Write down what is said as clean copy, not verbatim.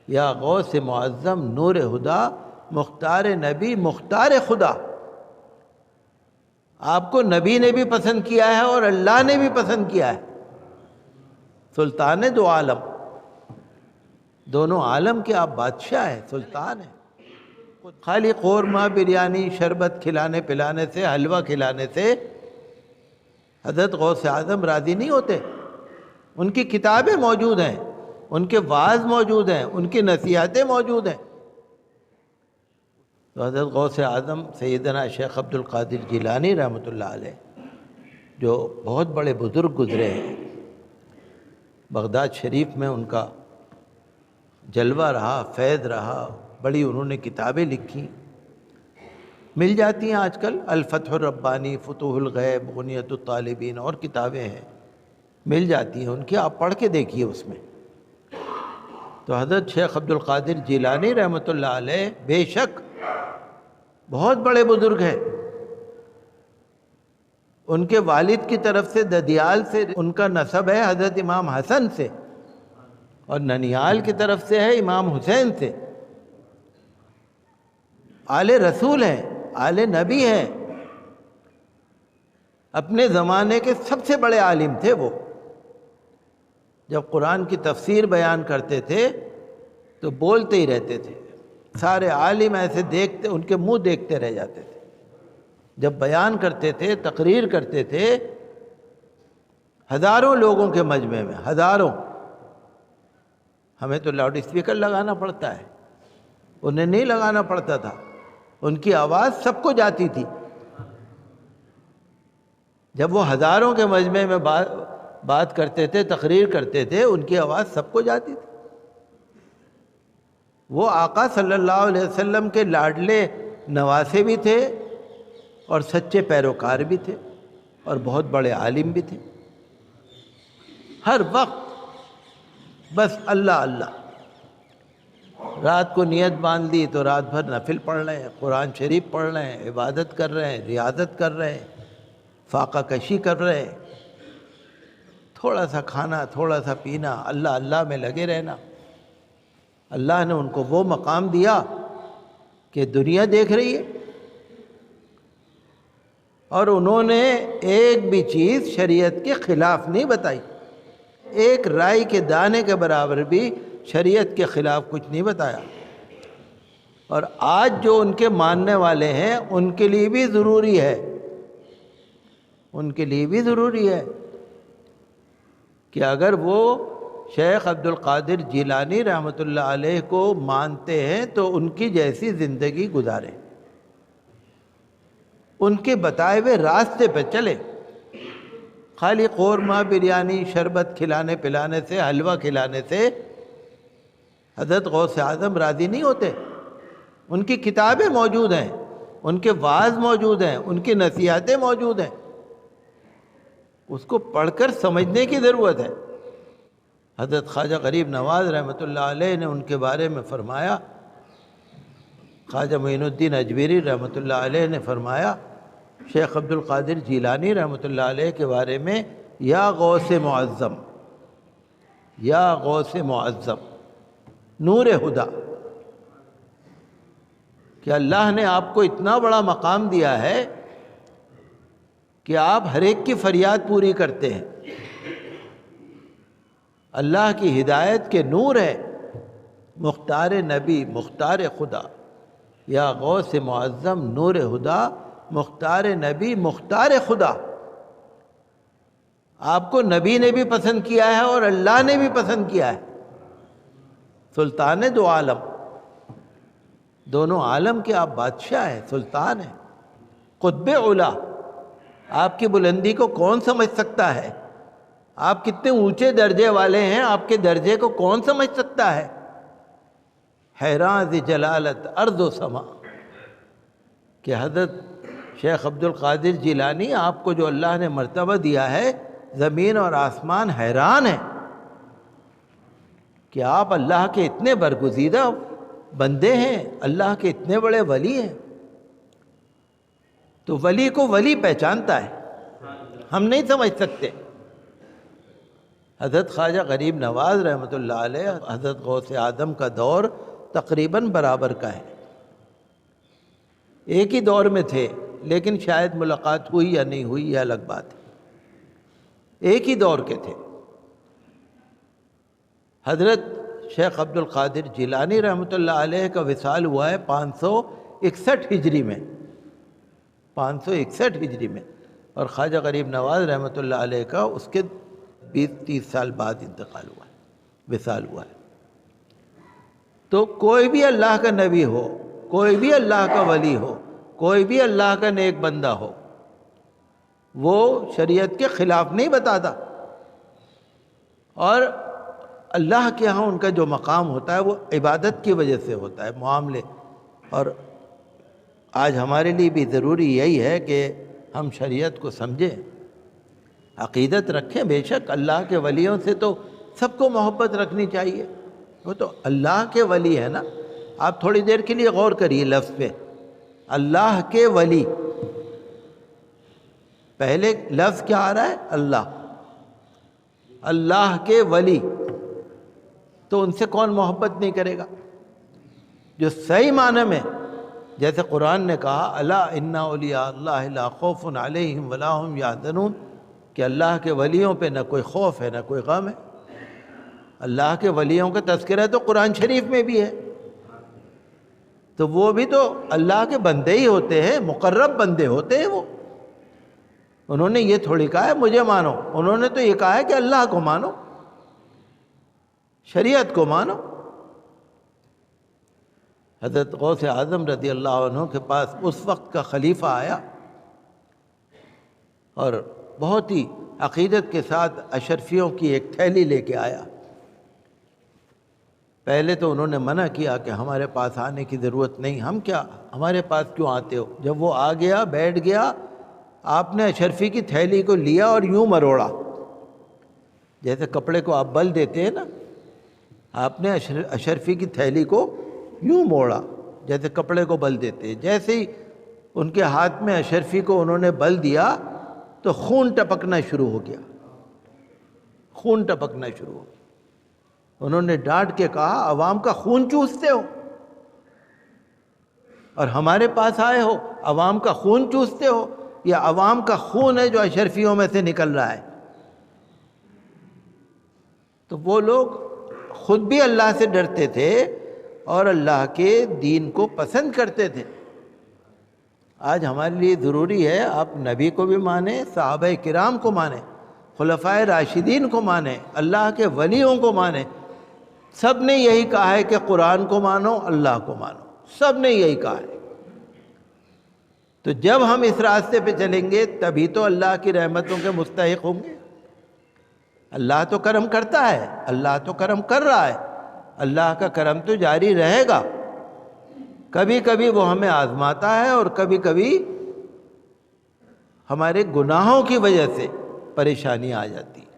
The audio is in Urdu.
یا غوث معظم نور ہدا مختار نبی مختار خدا. آپ کو نبی نے بھی پسند کیا ہے اور اللہ نے بھی پسند کیا ہے. سلطان دو عالم، دونوں عالم کے آپ بادشاہ ہیں، سلطان ہیں. خالی قورمہ بریانی شربت کھلانے پلانے سے، حلوہ کھلانے سے حضرت غوث اعظم راضی نہیں ہوتے. ان کی کتابیں موجود ہیں، ان کے وعظ موجود ہیں، ان کی نصیحتیں موجود ہیں. تو حضرت غوث اعظم سیدنا شیخ عبد القادر جیلانی رحمۃ اللہ علیہ، جو بہت بڑے بزرگ گزرے ہیں، بغداد شریف میں ان کا جلوہ رہا، فیض رہا، بڑی انہوں نے کتابیں لکھی، مل جاتی ہیں آج کل، الفتح الربانی، فتوح الغیب، غنیت الطالبین، اور کتابیں ہیں مل جاتی ہیں ان کی، آپ پڑھ کے دیکھیے اس میں. تو حضرت شیخ عبد القادر جیلانی رحمۃ اللہ علیہ بے شک بہت بڑے بزرگ ہیں. ان کے والد کی طرف سے ددیال سے ان کا نسب ہے حضرت امام حسن سے، اور ننیال کی طرف سے ہے امام حسین سے. آل رسول ہیں، آل نبی ہیں، اپنے زمانے کے سب سے بڑے عالم تھے. وہ جب قرآن کی تفسیر بیان کرتے تھے تو بولتے ہی رہتے تھے، سارے عالم ایسے دیکھتے، ان کے منہ دیکھتے رہ جاتے تھے. جب بیان کرتے تھے، تقریر کرتے تھے، ہزاروں لوگوں کے مجمع میں، ہزاروں، ہمیں تو لاؤڈ اسپیکر لگانا پڑتا ہے، انہیں نہیں لگانا پڑتا تھا، ان کی آواز سب کو جاتی تھی. جب وہ ہزاروں کے مجمع میں بات کرتے تھے، تقریر کرتے تھے، ان کی آواز سب کو جاتی تھی. وہ آقا صلی اللہ علیہ وسلم کے لاڈلے نواسے بھی تھے اور سچے پیروکار بھی تھے اور بہت بڑے عالم بھی تھے. ہر وقت بس اللہ اللہ، رات کو نیت باندھ لی تو رات بھر نفل پڑھ رہے ہیں، قرآن شریف پڑھ رہے ہیں، عبادت کر رہے ہیں، ریاضت کر رہے ہیں، فاقہ کشی کر رہے ہیں، تھوڑا سا کھانا، تھوڑا سا پینا، اللہ اللہ میں لگے رہنا. اللہ نے ان کو وہ مقام دیا کہ دنیا دیکھ رہی ہے، اور انہوں نے ایک بھی چیز شریعت کے خلاف نہیں بتائی، ایک رائی کے دانے کے برابر بھی شریعت کے خلاف کچھ نہیں بتایا. اور آج جو ان کے ماننے والے ہیں ان کے لیے بھی ضروری ہے، ان کے لیے بھی ضروری ہے کہ اگر وہ شیخ عبد القادر جیلانی رحمۃ اللہ علیہ کو مانتے ہیں تو ان کی جیسی زندگی گزاریں، ان کے بتائے ہوئے راستے پہ چلے. خالی قورمہ بریانی شربت کھلانے پلانے سے، حلوہ کھلانے سے حضرت غوث اعظم راضی نہیں ہوتے. ان کی کتابیں موجود ہیں، ان کے وعظ موجود ہیں، ان کی نصیحتیں موجود ہیں، اس کو پڑھ کر سمجھنے کی ضرورت ہے. حضرت خواجہ غریب نواز رحمۃ اللہ علیہ نے ان کے بارے میں فرمایا، خواجہ معین الدین اجمیری رحمۃ اللہ علیہ نے فرمایا شیخ عبد القادر جیلانی رحمۃ اللہ علیہ کے بارے میں، یا غوث معظم، یا غوث معظم نور ہدا، کہ اللہ نے آپ کو اتنا بڑا مقام دیا ہے کہ آپ ہر ایک کی فریاد پوری کرتے ہیں. اللہ کی ہدایت کے نور ہے، مختار نبی مختار خدا. یا غوث معظم نور ہدا مختار نبی مختار خدا. آپ کو نبی نے بھی پسند کیا ہے اور اللہ نے بھی پسند کیا ہے. سلطان دو عالم، دونوں عالم کے آپ بادشاہ ہیں، سلطان ہیں، قطب اولا. آپ کی بلندی کو کون سمجھ سکتا ہے؟ آپ کتنے اونچے درجے والے ہیں، آپ کے درجے کو کون سمجھ سکتا ہے؟ حیران ذی جلالت ارض و سما، کہ حضرت شیخ عبد القادر جیلانی، آپ کو جو اللہ نے مرتبہ دیا ہے، زمین اور آسمان حیران ہیں کہ آپ اللہ کے اتنے برگزیدہ بندے ہیں، اللہ کے اتنے بڑے ولی ہیں. تو ولی کو ولی پہچانتا ہے، ہم نہیں سمجھ سکتے. حضرت خواجہ غریب نواز رحمۃ اللہ علیہ حضرت غوث اعظم کا دور تقریباً برابر کا ہے، ایک ہی دور میں تھے، لیکن شاید ملاقات ہوئی یا نہیں ہوئی یہ الگ بات ہے، ایک ہی دور کے تھے۔ حضرت شیخ عبد القادر جیلانی رحمۃ اللہ علیہ کا وصال ہوا ہے 561 ہجری میں، 561 ہجری میں، اور خواجہ غریب نواز رحمۃ اللہ علیہ کا اس کے 20-30 سال بعد انتقال ہوا ہے، وصال ہوا ہے۔ تو کوئی بھی اللہ کا نبی ہو، کوئی بھی اللہ کا ولی ہو، کوئی بھی اللہ کا نیک بندہ ہو، وہ شریعت کے خلاف نہیں بتاتا، اور اللہ کے ہاں ان کا جو مقام ہوتا ہے وہ عبادت کی وجہ سے ہوتا ہے، معاملے۔ اور آج ہمارے لیے بھی ضروری یہی ہے کہ ہم شریعت کو سمجھیں، عقیدت رکھیں۔ بے شک اللہ کے ولیوں سے تو سب کو محبت رکھنی چاہیے، وہ تو اللہ کے ولی ہے نا۔ آپ تھوڑی دیر کے لیے غور کریے لفظ پہ، اللہ کے ولی، پہلے لفظ کیا آ رہا ہے؟ اللہ، اللہ کے ولی، تو ان سے کون محبت نہیں کرے گا؟ جو صحیح معنی میں، جیسے قرآن نے کہا الا ان اولیاء اللہ لا خوف علیہم ولا هم یحزنون، کہ اللہ کے ولیوں پہ نہ کوئی خوف ہے نہ کوئی غم ہے۔ اللہ کے ولیوں کا تذکرہ تو قرآن شریف میں بھی ہے، تو وہ بھی تو اللہ کے بندے ہی ہوتے ہیں، مقرب بندے ہوتے ہیں وہ۔ انہوں نے یہ تھوڑی کہا ہے مجھے مانو، انہوں نے تو یہ کہا ہے کہ اللہ کو مانو، شریعت کو مانو۔ حضرت غوث اعظم رضی اللہ عنہ کے پاس اس وقت کا خلیفہ آیا اور بہت ہی عقیدت کے ساتھ اشرفیوں کی ایک تھیلی لے کے آیا۔ پہلے تو انہوں نے منع کیا کہ ہمارے پاس آنے کی ضرورت نہیں، ہم کیا، ہمارے پاس کیوں آتے ہو؟ جب وہ آ گیا، بیٹھ گیا، آپ نے اشرفی کی تھیلی کو لیا اور یوں مروڑا، جیسے کپڑے کو آپ بل دیتے ہیں نا، آپ نے اشرفی کی تھیلی کو یوں موڑا جیسے کپڑے کو بل دیتے ہیں۔ جیسے ہی ان کے ہاتھ میں اشرفی کو انہوں نے بل دیا تو خون ٹپکنا شروع ہو گیا، خون ٹپکنا شروع ہو گیا۔ انہوں نے ڈانٹ کے کہا عوام کا خون چوستے ہو اور ہمارے پاس آئے ہو، عوام کا خون چوستے ہو، یا عوام کا خون ہے جو اشرفیوں میں سے نکل رہا ہے؟ تو وہ لوگ خود بھی اللہ سے ڈرتے تھے اور اللہ کے دین کو پسند کرتے تھے۔ آج ہمارے لیے ضروری ہے آپ نبی کو بھی مانیں، صحابہ کرام کو مانیں، خلفائے راشدین کو مانیں، اللہ کے ولیوں کو مانیں۔ سب نے یہی کہا ہے کہ قرآن کو مانو، اللہ کو مانو، سب نے یہی کہا ہے۔ تو جب ہم اس راستے پہ چلیں گے تبھی تو اللہ کی رحمتوں کے مستحق ہوں گے۔ اللہ تو کرم کرتا ہے، اللہ تو کرم کر رہا ہے، اللہ کا کرم تو جاری رہے گا۔ کبھی کبھی وہ ہمیں آزماتا ہے اور کبھی کبھی ہمارے گناہوں کی وجہ سے پریشانی آ جاتی ہے۔